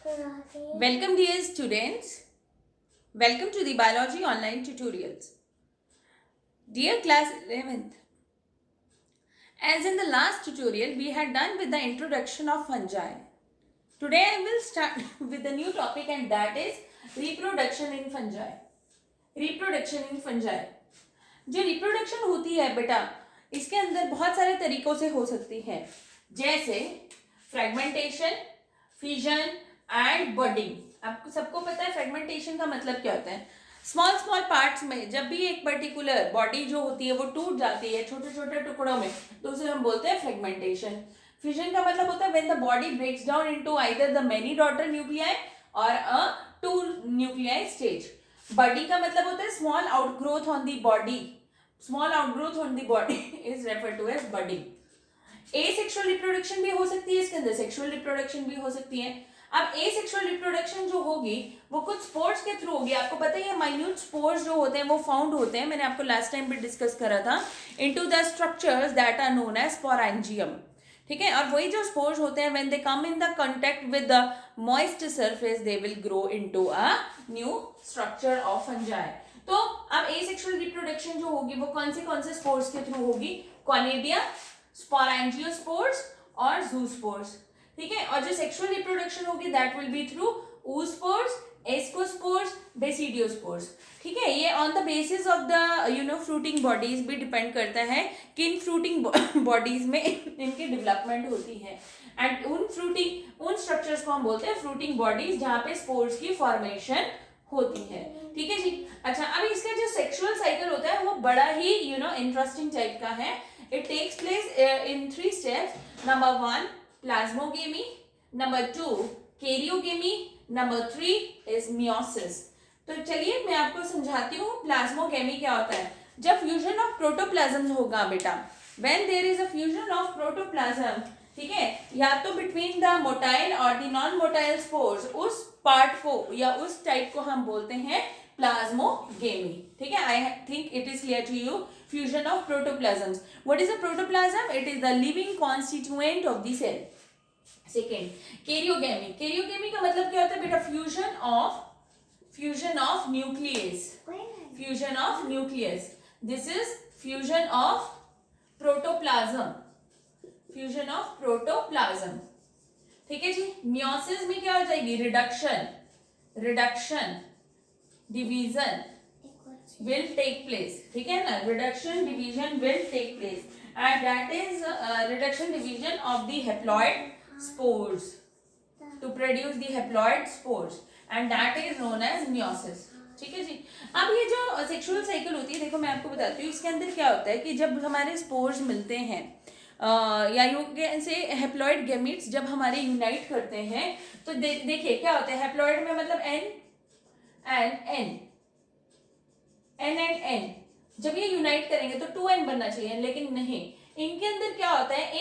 Welcome dear students. Welcome to the biology online tutorials. Dear class 11th. As in the last tutorial we had done with the introduction of fungi. Today I will start with a new topic and that is reproduction in fungi. Reproduction in fungi. जो reproduction होती है बेटा इसके अंदर बहुत सारे तरीकों से हो सकती है, जैसे फ्रेगमेंटेशन, फिजन एंड बडिंग. आपको सबको पता है फ्रेगमेंटेशन का मतलब क्या होता है. स्मॉल स्मॉल पार्ट्स में जब भी एक पर्टिकुलर बॉडी जो होती है वो टूट जाती है छोटे छोटे टुकड़ों में, तो उसे हम बोलते हैं फ्रेगमेंटेशन. फिजन का मतलब होता है when the body breaks down into either the many daughter nuclei और a two nuclei stage. Bud का मतलब होता है small outgrowth on the body. Small outgrowth on the body is refer to as budding. Asexual reproduction भी हो सकती है, इसके अंदर सेक्सुअल रिप्रोडक्शन भी हो सकती है. अब एसेक्सुअल रिप्रोडक्शन जो होगी वो कुछ स्पोर्स के थ्रू होगी. आपको पता है माइन्यूट स्पोर्स जो होते हैं वो फाउंड होते हैं, मैंने आपको लास्ट टाइम भी डिस्कस करा था, into the structures that are known as sporangium. ठीक है, और वही जो स्पोर्स होते हैं when they come in the contact with the moist surface they will grow into a new structure of fungi. तो अब एसेक्सुअल रिप्रोडक्शन जो होगी वो कौन से स्पोर्स के थ्रू होगी? कॉनिडिया, स्पोरेंजियोस्पोर्स और ज़ूस्पोर्स. ठीक है, और जो सेक्सुअल रिप्रोडक्शन होगी that will be through oospores, ascospores, basidiospores. ठीक है, ये on the basis of the fruiting bodies भी डिपेंड करता है कि इन फ्रूटिंग बॉडीज में इनकी डेवलपमेंट होती है. एंड उन स्ट्रक्चर्स को हम बोलते हैं फ्रूटिंग बॉडीज जहाँ पे स्पोर्स की फॉर्मेशन होती है. ठीक है जी. अच्छा, अब इसका जो सेक्सुअल साइकिल होता है वो बड़ा ही इंटरेस्टिंग टाइप का है. It takes place in 3 steps. Number 1 plasmogamy, number 2 karyogamy, number 3 is meiosis. तो चलिए मैं आपको समझाती हूँ प्लाज्मोगेमी क्या होता है. जब फ्यूजन ऑफ प्रोटोप्लाज्म होगा बेटा, when there is a fusion of protoplasm, ठीक है, या तो बिटवीन द मोटाइल और द नॉन मोटाइल स्पोर्स, उस पार्ट को या उस टाइप को हम बोलते हैं प्लाज्मोगेमी. ठीक है, I think it is clear to you. Fusion of protoplasms. What is a protoplasm? It is the living constituent of the cell. Second, karyogamy. Karyogamy का मतलब क्या होता है बेटा? Fusion of nucleus. Fusion of nucleus. This is fusion of protoplasm. Fusion of protoplasm. ठीक है जी. Meiosis में क्या हो जाएगी? Reduction, division will take place. ठीक है ना, reduction division will take place and that is reduction division of the haploid spores to produce the haploid spores and that is known as meiosis. ठीक है जी. अब ये जो सेक्सुअल साइकिल होती है, देखो मैं आपको बताती हूँ इसके अंदर क्या होता है कि जब हमारे स्पोर्स मिलते हैं या यूं से हैप्लॉइड गैमीट्स जब हमारे यूनाइट करते हैं तो देखिए क्या होता है. हैप्लॉइड में मतलब एन एंड एन जब ये यूनाइट करेंगे तो 2n बनना चाहिए, लेकिन नहीं, इनके अंदर क्या होता है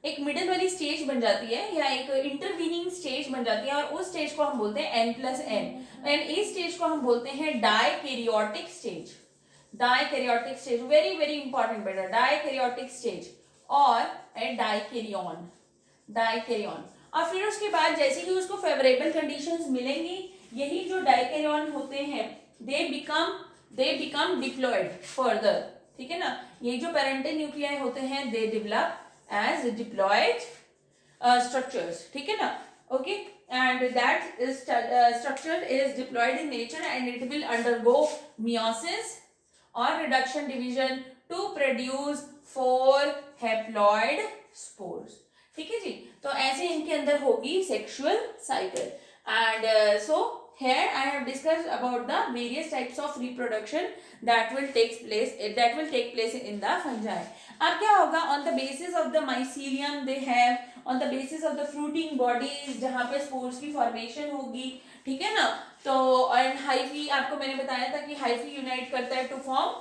एक मिडिल वाली स्टेज बन जाती है या एक इंटरवीनिंग स्टेज बन जाती है और उस स्टेज को हम बोलते हैं n+n एंड इस स्टेज को हम बोलते हैं dikaryotic stage. Dikaryotic stage very very important बेटा. डाइकैरियोटिक स्टेज और डाइकैरियन. और फिर उसके बाद जैसे ही उसको फेवरेबल कंडीशंस मिलेंगी, यही जो डाइकैरियन होते हैं they become diploid further. ठीक है ना, ये जो पेरेंटल न्यूक्लियाई होते हैं they develop as diploid structures. ठीक है ना, okay, and that is structure is diploid in nature and it will undergo meiosis or reduction division to produce 4 haploid spores. ठीक है जी. तो ऐसे इनके अंदर होगी sexual cycle. And so here I have discussed about the various types of reproduction that will take place in the fungi. अब क्या होगा? on the basis of the mycelium they have, on the basis of the fruiting bodies जहाँ पे spores की formation होगी. ठीक है ना, तो and hyphae आपको मैंने बताया था कि hyphae unite करता है to form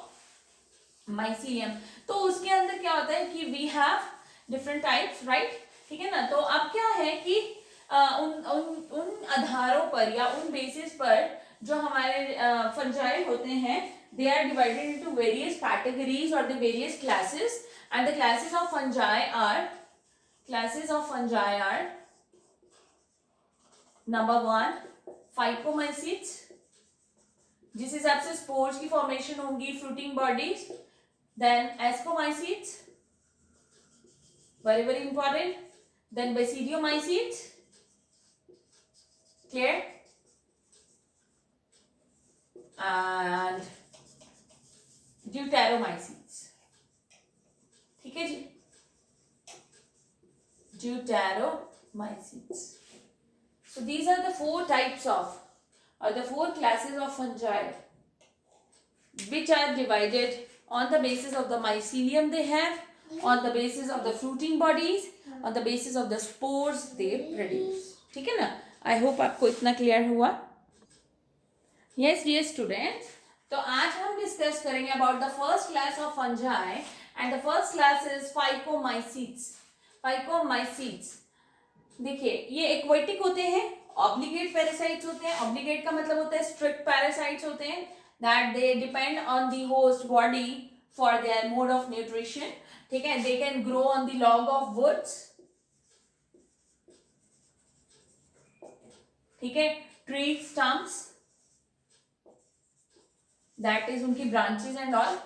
mycelium. तो उसके अंदर क्या होता है कि we have different types, right? ठीक है ना, तो अब क्या है कि उन आधारों पर या उन बेसिस पर जो हमारे फंजाई होते हैं they are divided into various categories or the various classes and the classes of fungi are number 1 phycomycetes, जिस हिसाब से स्पोर्स की फॉर्मेशन होंगी fruiting bodies. Then ascomycetes, very very important. Then basidiomycetes, clear, and deuteromycetes. ठीक है जी, deuteromycetes. So these are the four types of, or the four classes of fungi which are divided on the basis of the mycelium they have, on the basis of the fruiting bodies, on the basis of the spores they produce. ठीक है ना. I hope आपको इतना clear हुआ. Yes dear students, तो आज हम discuss करेंगे about the first class of fungi and the first class is phycomycetes. Phycomycetes देखिए, ये एक्वेटिक होते हैं, ऑब्लिगेट पैरासाइट्स होते हैं. ऑब्लिगेट का मतलब होता है स्ट्रिक्ट पैरासाइट्स होते हैं, that they depend on the host body for their mode of nutrition. ठीक है, they can grow on the log of woods. ठीक है, ट्री स्टम्प्स, दैट इज उनकी ब्रांचेस एंड ऑल.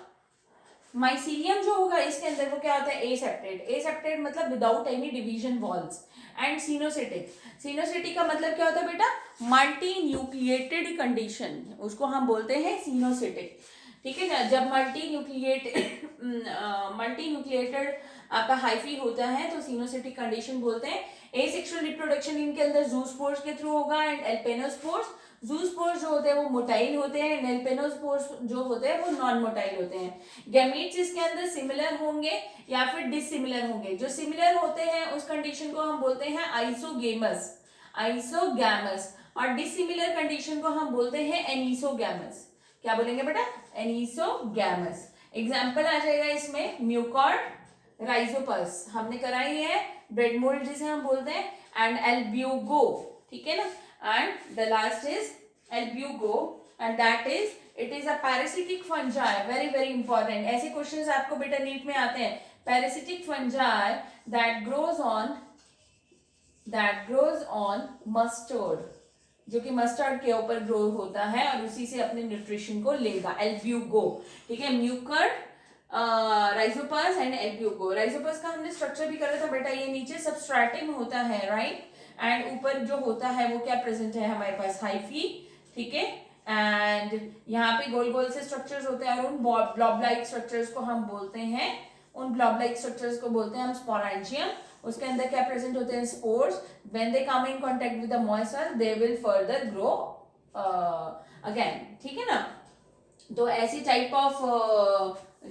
माइसीलियम जो होगा इसके अंदर वो क्या होता है, एसेप्टेड. एसेप्टेड मतलब without any division walls. And coenocytic, coenocytic का मतलब क्या होता है बेटा, मल्टी न्यूक्लिएटेड कंडीशन, उसको हम बोलते हैं सिनोसिटिक. ठीक है ना. जब मल्टी न्यूक्लिएटेड आपका हाइफी होता है तो सिनोसिटिक कंडीशन बोलते हैं. एसेक्सुअल रिप्रोडक्शन इनके अंदर जूस्पोर्स के थ्रू होगा एंड एल्पेनोस्पोर्स. जूस्पोर्स जो होते हैं वो मोटाइल होते हैं एंड एल्पेनोस्पोर्स जो होते हैं वो नॉन मोटाइल होते हैं. गैमीट्स इसके अंदर सिमिलर होंगे या फिर डिसिमिलर होंगे. जो सिमिलर होते हैं उस कंडीशन को हम बोलते हैं आइसोगेमस, आइसोगैमस, और डिसिमिलर कंडीशन को हम बोलते हैं एनिसोगैमस. क्या बोलेंगे बेटा, एनिसोगैमस. एग्जाम्पल आ जाएगा इसमें म्यूकॉर्ड, राइजोपस हमने कराई है, ब्रेड मोल्ड जिसे हम बोलते हैं, एंड एल्ब्यूगो. ठीक है ना. And the last is Albugo and that is it is a parasitic fungi. Very very important, ऐसे क्वेश्चंस आपको बेटा नीट में आते हैं. Parasitic fungi that grows on mustard, जो कि मस्टर्ड के ऊपर ग्रो होता है और उसी से अपने न्यूट्रिशन को लेगा. एल्ब्यूगो. ठीक है, म्यूकर्ड, राइजोपस एंड एल्ब्यूगो. राइजोपस का हमने स्ट्रक्चर भी करा था बेटा, ये नीचे सबस्ट्रेटम होता है, राइट, एंड ऊपर जो होता है वो क्या प्रेजेंट है हमारे पास, हाइफी. ठीक है, एंड यहाँ पे गोल गोल से स्ट्रक्चर्स होते हैं और उन ब्लॉब लाइक स्ट्रक्चर्स को हम बोलते हैं, स्पोरेंजियम. उसके अंदर क्या प्रेजेंट होते हैं, spores. When they come in contact with the moisture they will further grow again. ठीक है ना. तो ऐसी टाइप ऑफ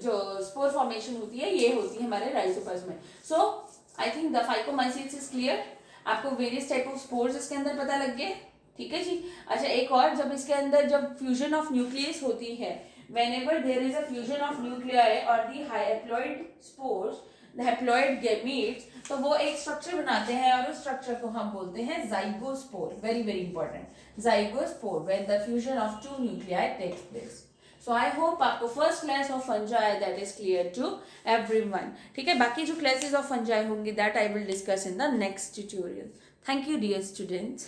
जो स्पोर फॉर्मेशन होती है ये होती है हमारे राइजोपस में. So I think the phycomycetes is clear. आपको वेरियस टाइप ऑफ स्पोर्स इसके अंदर पता लग गए. ठीक है जी. अच्छा, एक और, जब इसके अंदर जब फ्यूजन ऑफ न्यूक्लियस होती है, whenever there is a fusion of nuclei or the haploid spores, the haploid gametes, तो वो एक स्ट्रक्चर बनाते हैं और उस स्ट्रक्चर को हम बोलते हैं zygospore. Very very important, zygospore, when the fusion of two nuclei takes place. So I hope आपको first class of fungi that is clear to everyone. ठीक है, बाकी जो क्लासेस ऑफ फंजाई होंगी that I will discuss in the next tutorial. Thank you dear students.